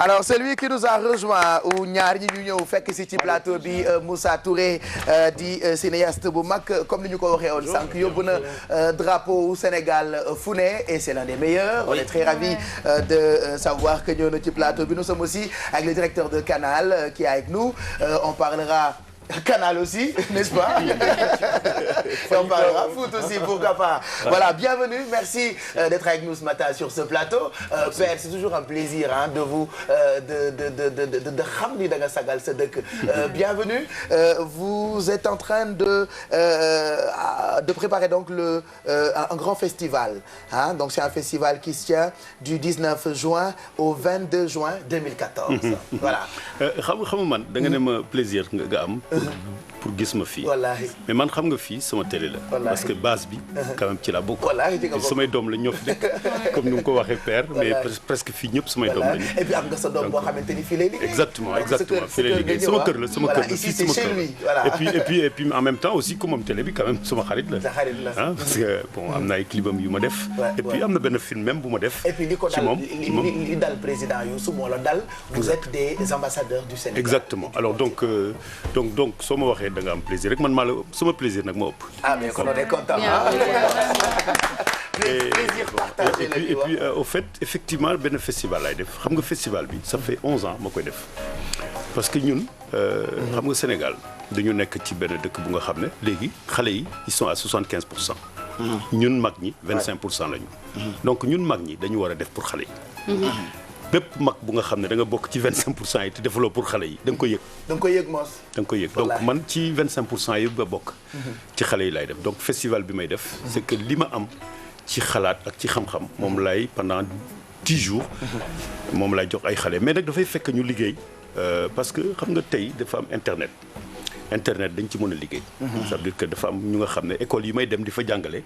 Alors celui qui nous a rejoint ou ñaar ñi ñu ñëw fekk si ci plateau bi Moussa Touré di cinéaste bu mag comme ni ñu ko waxee woon sànq yóbbu na drapeau Sénégal fu ne et c'est l'un des meilleurs. On est très ravis de savoir que ñëw na ci plateau bi. Nous sommes aussi avec le directeur de Canal qui est avec nous. On parlera Canal aussi, n'est-ce pas? Et on parlera foot aussi, pourquoi pas. Voilà, bienvenue, merci d'être avec nous ce matin sur ce plateau. Père, c'est toujours un plaisir hein, de vous de xam ni da nga sagal sa dëkk. Bienvenue. Vous êtes en train de préparer donc un grand festival. Hein? Donc c'est un festival qui se tient du 19 juin au 22 juin 2014. Voilà. xam nga man da nga ne ma plaisir nga am. pour gis ma fii. mais man xam nga fii sama télé la. parce que base bi. quand même ci la bokk. samay doom la ñoo fi dëkk. comme ni nga ko waxee père. mais presque fii ñëpp samay doom lañu. et puis am nga sa doom boo xamante ni fii lay liggéey. exactement fii lay liggéey sama kër la sama kër la fii sama kër et puis en même temps aussi comme am télé bi quand même sama xarit la. ah parce que bon am na ay clipam yu ma def. et puis am na benn film même bu ma def. et puis li ko dal li dal président Youssou moo la dal. vous êtes des ambassadeurs du Sénégal. exactement alors donc soo ma waxee da nga am plaisir rek man maa la sama plaisir nag moo ëpp. ah mais kon on est content. plaisir partagé la et puis au fait effectivement benn festival laay def xam nga festival bi ça fait 11 ans ma koy def parce que ñun. xam nga Sénégal dañu nekk ci benn dëkk bu nga xam ne léegi xale yi ils sont à 75%. ñun mag ñi 25% lañu. donc ñun mag ñi dañu war a def pour xale yi. bépp mag bu nga xam ne da nga bokk ci 25% yi te defaloo pour xale yi da nga koy yëg. da nga koy yëg moos. da nga koy yëg donc man ci 25% yi ba bokk. ci xale yi laay def donc festival bi may def. c'est que li ma am ci xalaat ak ci xam-xam moom lay pendant 10 jours. moom lay jox ay xale mais nag dafay fekk ñu liggéey parce que xam nga tey dafa am internet dañ ci mën a liggéey. ça veut dire que dafa am ñu nga xam ne école yi may dem di fa jàngale.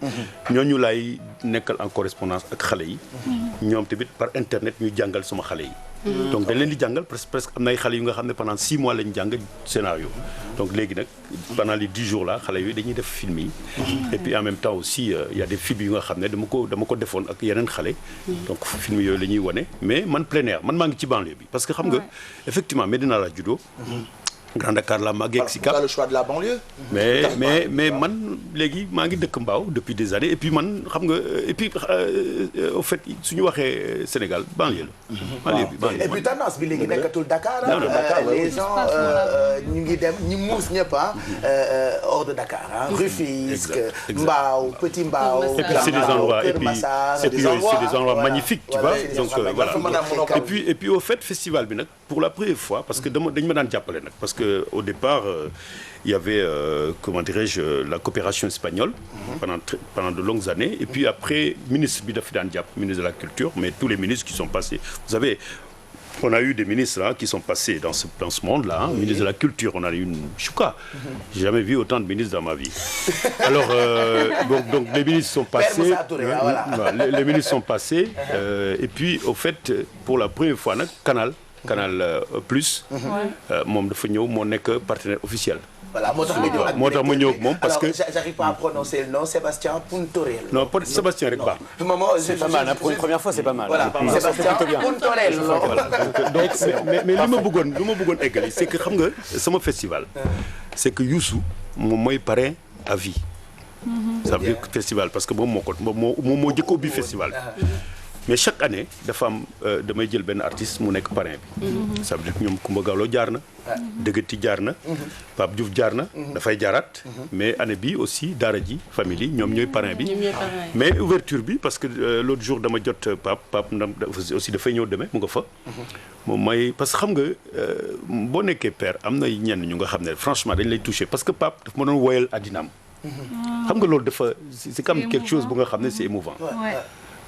ñooñu laay nekkal en correspondance ak xale yi. ñoom tamit par internet ñu jàngal sama xale yi. donc dañ leen di jàngal presque am na ay xale yu nga xam ne pendant 6 mois lañu jàng scénario. donc léegi nag pendant les 10 jours là xale yooyu dañuy def film yi. et puis en même temps aussi y a des films yu nga xam ne dama ko defoon ak yeneen xale. donc film yooyu la ñuy wane mais man plein air man maa ngi ci banlieue bi parce que xam nga effectivement Médina laa juddoo. Grand Dakar la màggee ak Sicap. le choix de la banlieue. mais man léegi maa ngi dëkk Mbao depuis des années et puis man xam nga et puis au fait suñu waxee Sénégal banlieue la. et puis tendance bi léegi nekkatul Dakar. les gens ñu ngi dem ñi muus ñëpp hors de Dakar Rufisque, Mbao, Petit Mbao. et puis c'est des endroits c'est des endroits magnifiques tu vois donc voilà et puis au fait festival bi nag pour la première fois parce que dañu ma daan jàppale nag parce que au départ il y avait comment dirais-je la coopération espagnole pendant de longues années et puis après ministre bi daf fi daan jàpp ministre de la culture mais tous les ministres qui sont passés vous savez on a eu des ministres qui sont passés dans ce monde-là ministre de la culture on a eu une chouka j'ai jamais vu autant de ministres dans ma vie alors donc les ministres sont passés les ministres sont passés et puis au fait pour la première fois nag Canal Plus moom dafa ñëw moo nekk partenaire officiel. voilà moo tax ma ñëw ak moom parce que j'arrive pas à prononcer le nom Sébastien Puntorel. non Sébastien rek baax na. c'est pas mal pour une première fois c'est pas mal. voilà Sébastien Puntorel. donc mais li ma bëggoon eggali c'est que xam nga sama festival. c'est que Youssou moom mooy parrain à vie. ça veut dire que festival parce que moom moo jëkk ubbi festival bi. mais chaque année dafa am damay jël benn artiste mu nekk parrain bi. ça veut dire que ñoom Coumba Gawlo jaar na. Dëggati jaar na. Pape Diouf jaar na. dafay jaaraat. mais année bi aussi Daara J famille ñoom ñooy parrain bi. mais ouverture bi parce que l'autre jour dama jot Pape ndam aussi dafay ñëw demee mu nga fa. moom mooy parce que xam nga boo nekkee père am na ñenn ñu nga xam ne franchement dañ lay toucher parce que Pape daf ma doon woyal addinaam. xam nga loolu dafa c'est comme quelque chose bu nga xam ne c'est émouvant.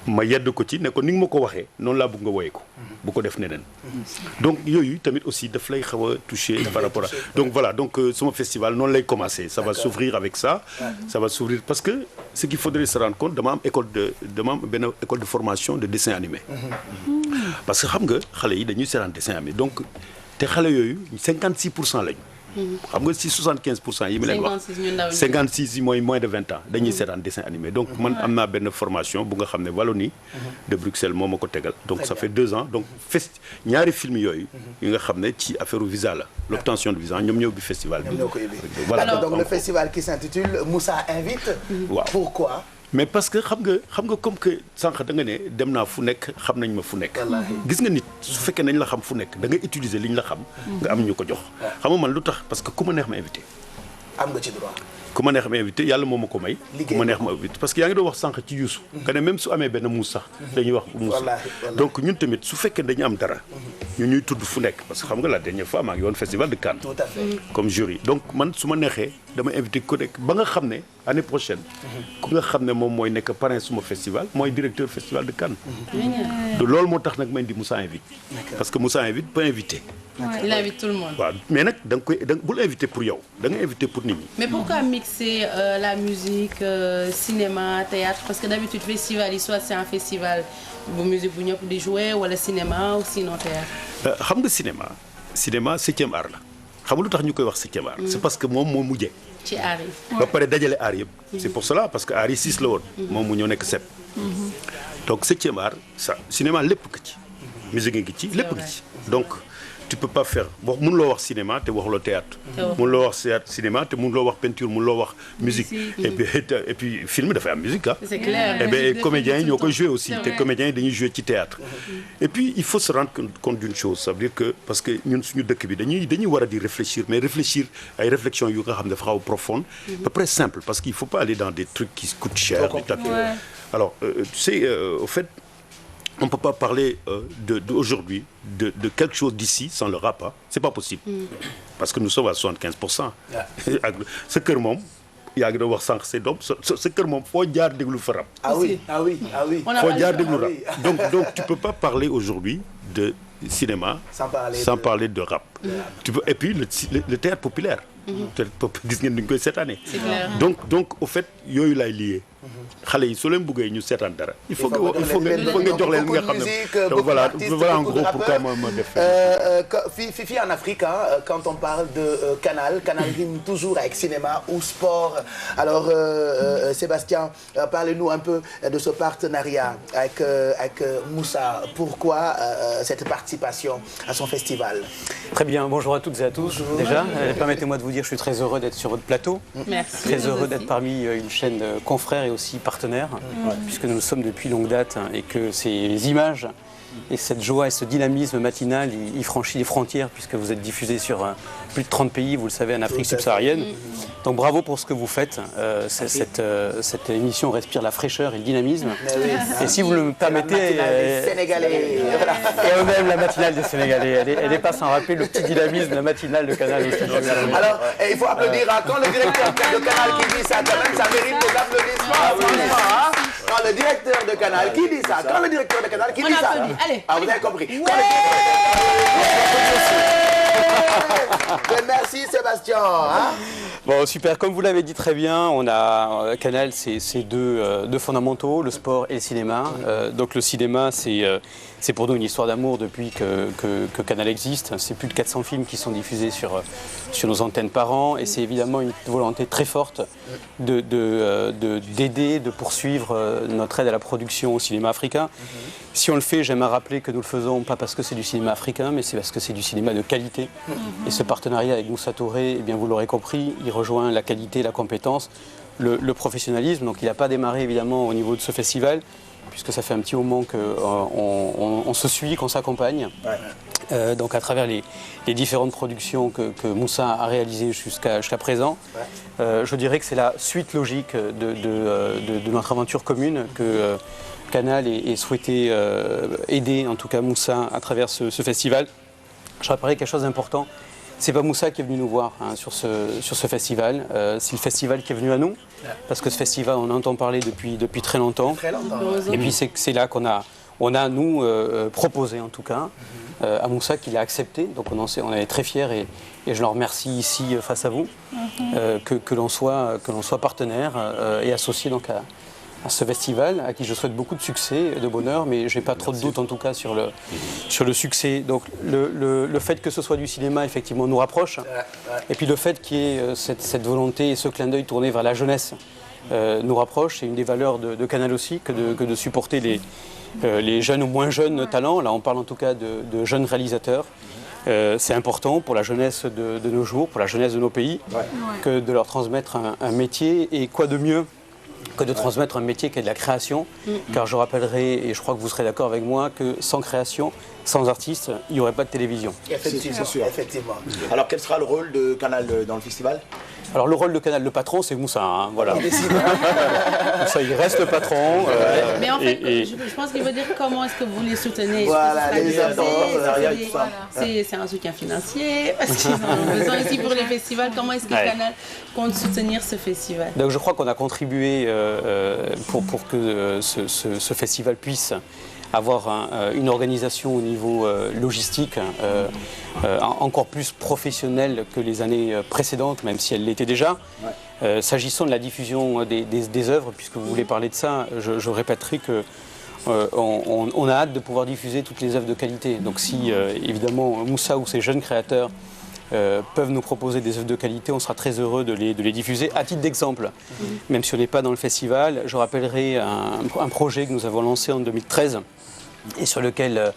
ma yedd ko ci ne ko ni nga ma ko waxee noonu laa bëgg nga woye ko bu ko def neneen donc yooyu tamit aussi daf lay xaw a toucher par rapport à donc voilà donc sama festival noonu lay commencer ça va s'ouvrir avec ça ça va s'ouvrir parce que ce qu'il faudrait se rendre compte dama am benn école de formation de dessin animé parce que xam nga xale yi dañuy seetaan dessin animé donc te xale yooyu 56% lañu. xam nga si 75% yi mu leen wax 56 yi mooy moins de 20 ans dañuy seetaan dessin animé donc man am naa benn formation bu nga xam ne Wallonie de Bruxelles moo ma ko tegal donc ça fait 2 ans donc ñaari film yooyu yi nga xam ne ci affaire visa la l'obtention de visa ñoom ñoo bi festival bi voilà donc le festival qui s'intitule Moussa invite. waaw pourquoi. mais parce que xam nga comme que sànq da nga ne dem naa fu nekk xam nañ ma fu nekk. gis nga nit su fekkee nañ la xam fu nekk da nga utiliser li ñu la xam. nga am ñu ko jox. xam nga man lu tax parce que ku ma neex ma invité. am nga ci droit. ku ma neex ma invité yàlla moo ma ko may. ku ma neex ma invité parce que yaa ngi doon wax sànq ci Youssou. que ne même su amee benn muus sax. dañuy wax muus donc ñun tamit su fekkee dañu am dara. ñu ñuy tudd fu nekk parce que xam nga la dernière fois maa ngi woon festival de Cannes. tout à fait. comme jury donc man su ma neexee dama invité ku nekk ba nga xam ne année prochaine. ku nga xam ne moom mooy nekk parrain suma festival mooy directeur festival de Cannes. loolu moo tax nag ma indi Moussa invite. parce que Moussa invite peut inviter. Il invite tout le monde. waaw mais nag da nga koy bul invité pour yow da nga invité pour nit ñi. Mais pourquoi mixer la musique, cinéma, théâtre? Parce que d'habitude festival yi soit c'est un festival bu musique bu ñëpp di jouer wala cinéma ou sinon théâtre. xam nga cinéma 7e art la xam nga lu tax ñu koy wax 7e art. c'est parce que moom moo mujjee. ci art yi. ba pare dajale art yëpp. c'est pour cela parce que art yi 6 la woon. moom mu ñoo nekk 7. donc 7e art ça cinéma lépp nga ci. musique ngi ci lépp nga ci donc. tu peux pas faire boo mënuloo wax cinéma te waxuloo théâtre mënuloo wax cinéma te mënuloo wax peinture mënuloo wax musique et puis film dafay am musique ah c'est clair et bien comédiens yi ñoo koy jouer aussi te comédiens yi dañuy jouer ci théâtre et puis il faut se rendre compte d'une chose ça veut dire que parce que ñun suñu dëkk bi dañuy war a di réfléchir mais réfléchir ay réflexion yu nga xam ne dafa xaw profonde à peu près simple parce qu'il faut pas aller dans des trucs qui coûtent cher alors tu sais au fait on ne peut pas parler d'aujourd'hui, de quelque chose d'ici sans le rap. Hein. C'est pas possible. Parce que nous sommes à 75%. Ce kër moom yaa ngi doon wax sànq c'est donc ce kër moom foo jaar déglu fa rap. Ah oui. Foo jaar déglu rap. Donc tu peux pas parler aujourd'hui de cinéma sans parler de rap. Et puis le théâtre populaire. gis ngeen duñ koy seetaanee. donc au fait yooyu laay lié. xale yi soo leen bëggee ñu seetaan dara. il faut nga jox leen nga xam ne donc voilà en gros pourquoi ma def. fii en Afrique quand on parle de Canal rime toujours avec cinéma ou sport alors Sébastien parlez-nous un peu de ce partenariat avec Moussa pourquoi cette participation à son festival. Très bien, bonjour à toutes et à tous. Déjà, permettez-moi de vous dire, je suis très heureux d'être sur votre plateau. Merci. Très heureux d'être parmi une chaîne confrère et aussi partenaire, puisque nous le sommes depuis longue date et que ces images et cette joie et ce dynamisme matinal, il franchit les frontières puisque vous êtes diffusé sur plus de 30 pays, vous le savez, en Afrique subsaharienne. Donc bravo pour ce que vous faites. Cette émission respire la fraîcheur et le dynamisme. Et si vous le permettez, et même la matinale des Sénégalais, elle n'est pas sans rappeler le petit dynamisme de la matinale de Canal aussi. Alors, il faut applaudir quand le directeur de Canal qui dit ça, quand même, ça mérite des applaudissements. Quand le directeur de Canal qui dit ça, quand le directeur de Canal qui dit ça. Allez. Ah, vous avez compris. Merci Sébastien. Bon, super. Comme vous l'avez dit très bien, on a Canal, c'est deux fondamentaux, le sport et le cinéma. Donc le cinéma, c'est pour nous une histoire d'amour depuis que Canal existe. C'est plus de 400 films qui sont diffusés sur nos antennes par an, et c'est évidemment une volonté très forte d'aider, de poursuivre notre aide à la production au cinéma africain. Si on le fait, j'aime à rappeler que nous le faisons pas parce que c'est du cinéma africain, mais c'est parce que c'est du cinéma de qualité. Et ce partenariat avec Moussa Touré, eh bien vous l'aurez compris, il rejoint la qualité, la compétence, le professionnalisme. Donc il n'a pas démarré évidemment au niveau de ce festival, puisque ça fait un petit moment qu'on se suit, qu'on s'accompagne. Donc à travers les différentes productions que Moussa a réalisées jusqu'à présent, je dirais que c'est la suite logique de notre aventure commune que Canal ait souhaité aider, en tout cas Moussa, à travers ce festival. Je rappellerai quelque chose d'important. C'est pas Moussa qui est venu nous voir sur ce festival, c'est le festival qui est venu à nous, parce que ce festival, on entend parler depuis très longtemps. Et puis c'est là qu'on a nous proposé en tout cas à Moussa, qu'il a accepté. Donc on est très fiers et je le remercie ici face à vous, que l'on soit partenaire et associé donc à ce festival, à qui je souhaite beaucoup de succès et de bonheur, mais je n'ai pas trop de doute en tout cas sur le succès. Donc le fait que ce soit du cinéma, effectivement, nous rapproche. Et puis le fait qu'il y ait cette volonté et ce clin d'œil tourné vers la jeunesse nous rapproche. C'est une des valeurs de Canal aussi, que de supporter les jeunes ou moins jeunes talents. Là, on parle en tout cas de jeunes réalisateurs. C'est important pour la jeunesse de nos jours, pour la jeunesse de nos pays, que de leur transmettre un métier. Et quoi de mieux que de transmettre un métier qui est de la création, car je rappellerai, et je crois que vous serez d'accord avec moi, que sans création, sans artistes, il n'y aurait pas de télévision. Effectivement, effectivement. Alors quel sera le rôle de Canal dans le festival? Alors le rôle de Canal, le patron, c'est Moussa, hein, voilà. Moussa, il reste le patron. Mais en fait, je pense qu'il veut dire comment est-ce que vous les soutenez. Voilà, les apports, c'est un soutien financier, parce qu'ils ont besoin aussi pour les festivals. Comment est-ce que Canal compte soutenir ce festival? Donc je crois qu'on a contribué pour que ce festival puisse avoir une organisation au niveau logistique encore plus professionnelle que les années précédentes, même si elle l'était déjà. S'agissant de la diffusion des œuvres, puisque vous voulez parler de ça, je répéterai que on a hâte de pouvoir diffuser toutes les œuvres de qualité. Donc si évidemment Moussa ou ses jeunes créateurs peuvent nous proposer des œuvres de qualité, on sera très heureux de les diffuser. À titre d'exemple, même si on n'est pas dans le festival, je rappellerai un projet que nous avons lancé en 2013 et sur lequel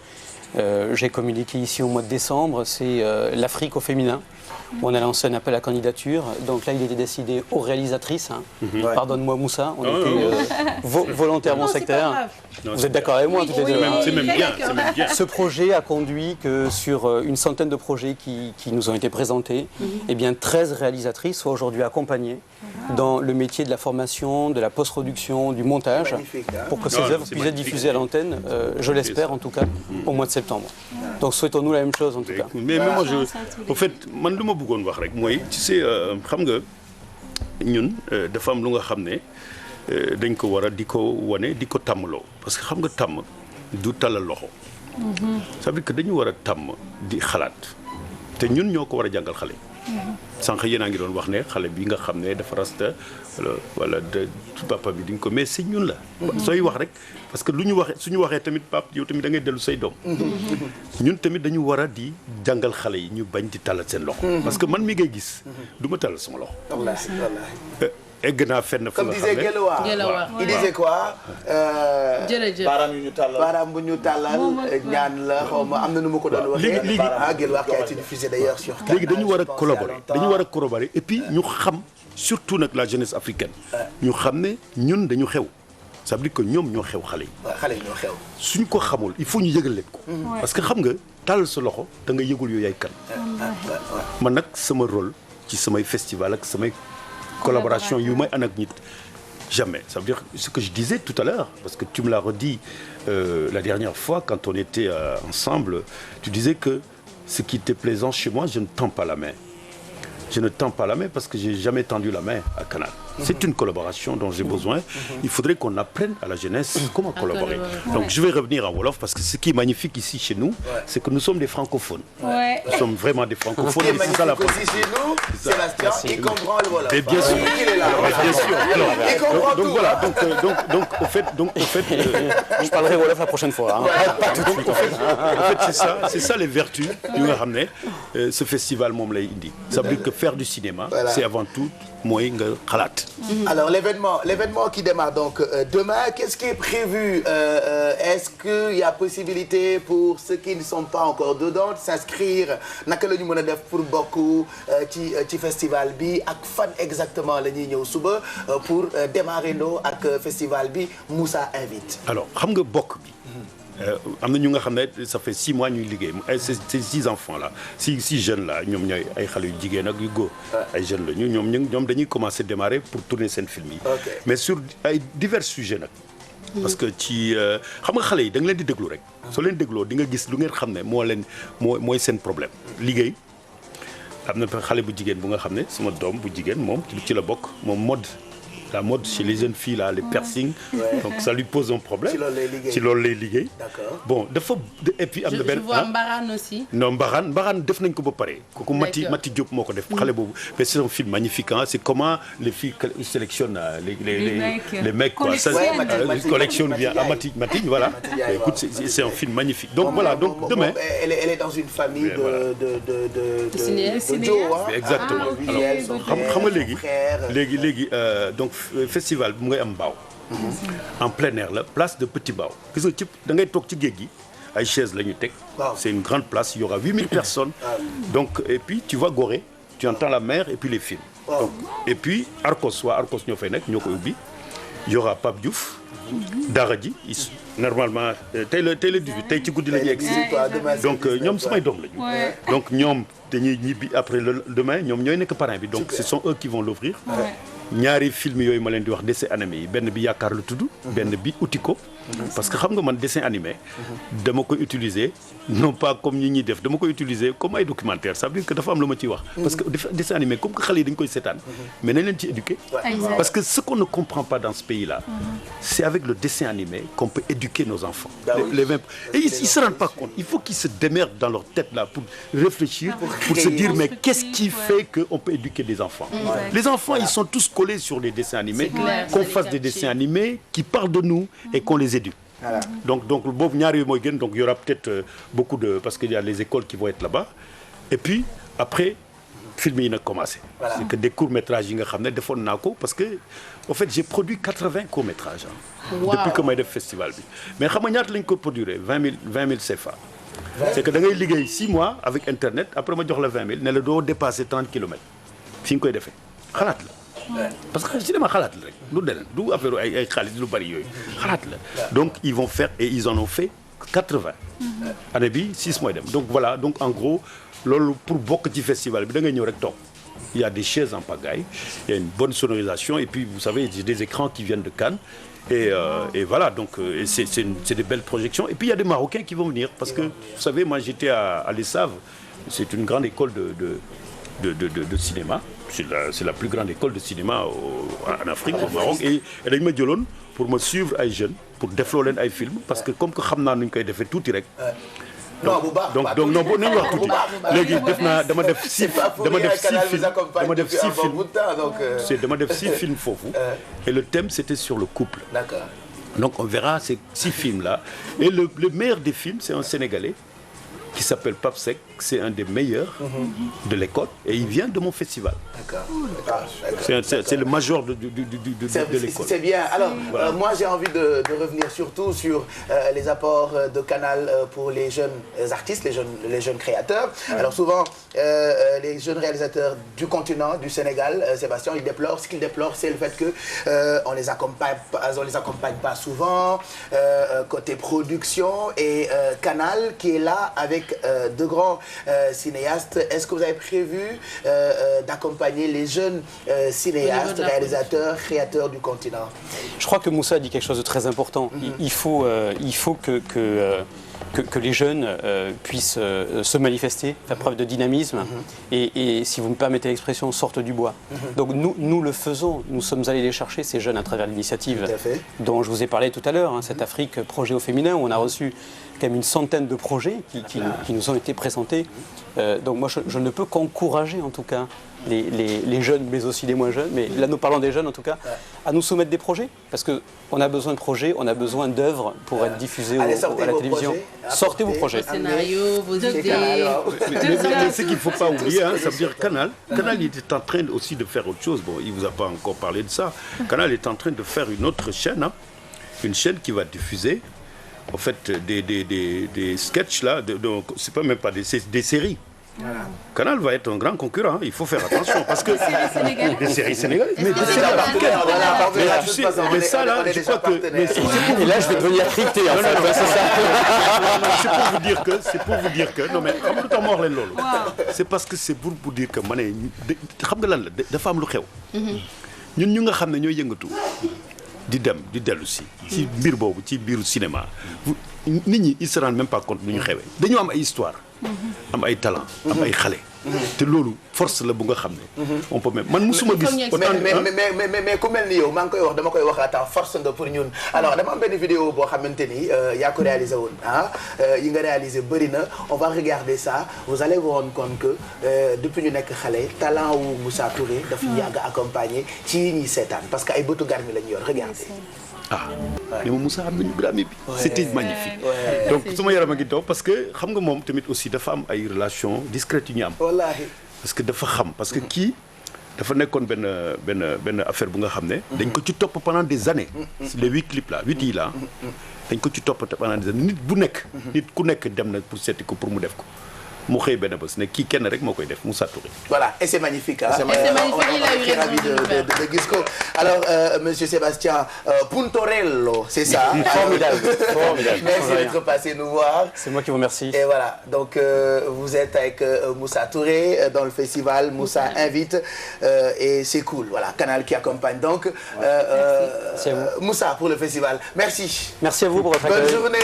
j'ai communiqué ici au mois de décembre, c'est l'Afrique au féminin. On a lancé un appel à candidature, donc là il était décidé aux réalisatrices, pardonne-moi Moussa, on était volontairement sectaires. Vous êtes d'accord avec moi toutes les deux? C'est même bien. Ce projet a conduit que sur une centaine de projets qui nous ont été présentés, eh bien 13 réalisatrices sont aujourd'hui accompagnées dans le métier de la formation, de la post-production, du montage, pour que ces œuvres puissent être diffusées à l'antenne, je l'espère en tout cas, au mois de septembre. Donc souhaitons-nous la même chose en tout cas. Mais moi, au fait, man lu ma bëggoon wax rek mooy tu sais xam nga ñun dafa am lu nga xam ne dañ ko war a di ko wane di ko tàmmaloo parce que xam nga tàmm du talal loxo. ça veut dire que dañu war a tàmm di xalaat te ñun ñoo ko war a jàngal xale. sànq yéen a ngi doon wax ne xale bi nga xam ne dafa rasta wala de papa bi di nga ko mais si ñun la. sooy wax rek parce que lu ñu waxee suñu waxee tamit papa yow tamit da ngay dellu say doom. ñun tamit dañu war a di jàngal xale yi ñu bañ di talal seen loxo. parce que man mi ngay gis du ma talal sama loxo. wallaahi. egg naa fenn fu nga xam ne comme disait Guelwaar. il disait quoi. jërëjëf baaraam yu ñu tàllal baaraam bu ñu tàllal ñaan la xaw ma am na nu mu ko doon waxee. léegi Guelwaar qui a été diffusé d'ailleurs sur Canal. léegi dañu war a collaborer et puis ñu xam surtout nag la jeunesse africaine. ñu xam ne ñun dañu xew. ça veut dire que ñoom ñoo xew xale yi. xale yi ñoo xew. suñ ko xamul il faut ñu yëgal leen ko. parce que xam nga tàllal sa loxo da nga yëgul yooyu yaay kan. man nag sama rôle ci samay festival ak samay collaboration yu may ànd ak nit jamais. Ça veut dire ce que je disais tout à l'heure, parce que tu me l'as redit la dernière fois quand on était ensemble, tu disais que ce qui était plaisant chez moi, je ne tends pas la main. Je ne tends pas la main parce que j'ai jamais tendu la main à Canal. C'est une collaboration dont j'ai besoin. Il faudrait qu'on apprenne à la jeunesse comment collaborer. Donc je vais revenir en Wolof parce que ce qui est magnifique ici chez nous, c'est que nous sommes des francophones. Nous sommes vraiment des francophones. Ce qui est magnifique aussi chez nous, Sébastien, il comprend le Wolof. Et bien sûr. Il est là. Bien sûr. Alors, Il comprend tout. donc voilà. Donc au fait, Je parlerai Wolof la prochaine fois. Pas tout de suite. En fait, c'est ça les vertus yu nga xam ne ce festival moom lay indi. Ça veut dire que faire du cinéma, c'est avant tout mooy nga xalaat. Alors l'événement qui démarre donc demain, qu'est-ce qui est prévu? Est-ce qu'il y a possibilité pour ceux qui ne sont pas encore dedans de s'inscrire? Naka la ñu mën a def pour bokk ci festival bi ak fan exactement la ñuy ñëw suba pour démarrer ndoo ak festival bi Moussa invite. Alors xam nga bokk bi. am na ñu nga xam ne ça fait 6 mois ñuy liggéey ces 6 enfants là 6 jeunes là ñoom ñooy ay xale yu jigéen ak yu góor ay jeunes la ñoom dañuy commencer démarrer pour tourner seen film yi. mais sur ay divers sujets nag. parce que ci xam nga xale yi da nga leen di déglu rek. soo leen dégloo di nga gis lu ngeen xam ne mooy seen problème liggéey. am na xale bu jigéen bu nga xam ne sama doom bu jigéen moom ci la bokk moom mode la mode chez les jeunes filles là les piercings. Donc ça lui pose un problème. ci loolu lay liggéey. D'accord. Bon dafa et puis am na benn. je vois Mbarane aussi. non Mbarane def nañ ko ba pare. kooku Mati Diop moo ko def xale boobu. mais c'est un film magnifique hein. C'est comment les filles sélectionnent les mecs quoi. Ça collectionne bien ah Mati voilà. Écoute c'est un film magnifique. Donc voilà donc demain. Elle est dans une famille de cinéastes. Exactement. Alors xam nga léegi donc festival bu ngay am Mbao. En plein air la place de Petit Mbao. gis nga ci da ngay toog ci géej gi ay chaises la ñu teg. C'est une grande place il y aura 8000 personnes. Donc et puis tu vas Gorée tu entends la mer et puis les films. Donc, et puis Arcos ñoo fay nekk ñoo ko ubbi il y aura Pape Diouf. Dara ji normalement tey la 18 tey ci guddi la ñuy egg donc ñoom samay doom lañu. Donc ñoom dañuy ñibbi après le demain ñoom ñooy nekk parrain bi donc ce sont eux qui vont l'ouvrir. ñaari film yooyu ma leen di wax dessin animé yi benn bi yaakaar lu tudd. benn bi uti ko. parce que xam nga man dessin animé. dama koy utiliser non pas comme ñi ñuy def dama koy utiliser comme ay documentaire ça veut dire que dafa am lu ma ciy wax. parce que dessin animé comme que xale yi dañu koy seetaan. mais nañ leen ci éduquer. parce que ce qu'on ne comprend pas dans ce pays là. c'est avec le dessin animé qu'on peut éduquer nos enfants. les 20 et ils se rendent pas compte il faut qu'ils se démerdent dans leur tête là pour réfléchir. pour se dire mais qu'est-ce qui fait que on peut éduquer des enfants. Les enfants ils sont tous collés sur les dessins animés. Qu'on fasse des dessins animés qui parlent de nous et qu'on les éduque. Voilà. Donc boobu ñaar yooyu mooy gën donc il y aura peut-être beaucoup de parce qu'il y a les écoles qui vont être là-bas et puis après film yi nag commencé. Voilà. C'est que des courts-métrages yi nga xam ne defoon naa ko parce que en fait j'ai produit 80 courts-métrages wow. Depuis que may def festival bi mais xam nga ñaata lañ ko produire 20 000 CFA. C'est que da ngay liggéey 6 mois avec internet après ma jox la 20 000 ne la doo dépasser 30 kilomètres fi nga koy defee xalaat la. Parce que cinéma xalaat la rek lu deneen du affaire ay xaalis lu bari yooyu xalaat la donc ils vont faire et ils en ont fait 80 année bi 6 mois dem donc voilà donc en gros loolu pour bokk ci festival bi da ngay ñëw rek toog il y a des chaises en pagaille il y a une bonne sonorisation et puis vous savez il y a des écrans qui viennent de Cannes et voilà donc c'est des belles projections et puis il y a des Marocains qui vont venir parce que vous savez moi j'étais à l'ESSAV c'est une grande école de cinéma. C'est la plus grande école de cinéma en Afrique, au Maroc. Et dañu ma jëloon pour me suivre ay jeunes pour defloo leen ay films parce que comme que xam naa nu ñu koy defee tuuti rek. donc non boo nañu wax tuuti léegi dama def 6 films foofu. Et le thème c'était sur le couple. D'accord. Donc on verra ces 6 films là et le meilleur des films c'est un Sénégalais. Qui s'appelle Pape Seck, c'est un des meilleurs de l'école et il vient de mon festival. D'accord. C'est le major de l'école. C'est bien. Alors, voilà. Moi j'ai envie de revenir surtout sur les apports de Canal pour les jeunes artistes, les jeunes créateurs. Alors souvent, les jeunes réalisateurs du continent, du Sénégal, Sébastien, ce qu'ils déplorent, c'est le fait que on les accompagne pas souvent côté production et Canal qui est là avec de grands cinéastes. Est-ce que vous avez prévu d'accompagner les jeunes cinéastes, réalisateurs, créateurs du continent? Je crois que Moussa a dit quelque chose de très important. Il faut que les jeunes puissent se manifester, faire preuve de dynamisme et si vous me permettez l'expression, sortent du bois. Donc nous le faisons, nous sommes allés les chercher, ces jeunes, à travers l'initiative dont je vous ai parlé tout à l'heure, cette Afrique projet au féminin, où on a reçu quand même une centaine de projets qui nous ont été présentés. Donc moi je ne peux qu'encourager en tout cas les jeunes, mais aussi les moins jeunes, mais là nous parlons des jeunes en tout cas, à nous soumettre des projets, parce qu'on a besoin de projets, on a besoin d'œuvres pour être diffusés à la télévision. Sortez vos projets. Vos scénarios, vos idées. Mais ce qu'il ne faut pas oublier, ça veut dire Canal il est en train aussi de faire autre chose. Bon, il ne vous a pas encore parlé de ça. Canal est en train de faire une autre chaîne, une chaîne qui va diffuser en fait des sketchs là, donc c'est pas même pas des séries. Voilà. Canal va être un grand concurrent, il faut faire attention parce que des séries sénégalaises. Mais ça là, je crois que et là je vais devenir crypté en fait. C'est pour vous dire que non mais xam nga lu tax ma wax leen loolu. C'est parce que c'est pour vous dire que ma ne xam nga lan la dafa am lu xew. ñun ñu nga xam ne ñooy yëngatu di dem di dellu si. ci mbir boobu ci biiru cinéma. Nit ñi ils se rendent même pas compte nu ñu xewee. dañoo am ay histoire. am ay talent am ay xale te loolu force la bu nga xam ne on peut même man musuma gis mais ku mel ni yow maa ngi koy wax dama koy waxaataa force nga pour ñun alors dama am benn vidéo boo xamante ni yaa ko réalisé woon yi nga réalisé bëri na on va regarder ça vous allez vous rendre compte que depuis ñu nekk xale talent wu Moussa Touré daf yàgg accompagné ci ñuy seetaan parce que ay bëtu garmi la ñu yor regardez ni ma Moussa am nañu Grammy bi c'était magnifique donc suma yaram a ngi daw parce que xam nga moom tamit aussi dafa am ay relation discrètes yu ñu am wallaahi parce que dafa xam parce que kii dafa nekkoon benn affaire bu nga xam ne dañ ko ci topp pendant des années les 8 clips là 8 yi là dañ ko ci topp pendant des années nit ku nekk dem na pour seeti ko pour mu def ko mu xëy benn bés ne kii kenn rek moo koy def Moussa Touré. Voilà et c'est magnifique c'est magnifique, il a eu raison de gis ko alors monsieur Sébastien Puntorello c'est ça. Formidable. Merci d'être passé nous voir. C'est moi qui vous remercie. Et voilà donc vous êtes avec Moussa Touré dans le festival Moussa invite et c'est cool voilà Canal qui accompagne donc C'est à vous. Moussa pour le festival merci. Merci à vous pour votre accueil. Bonne journée.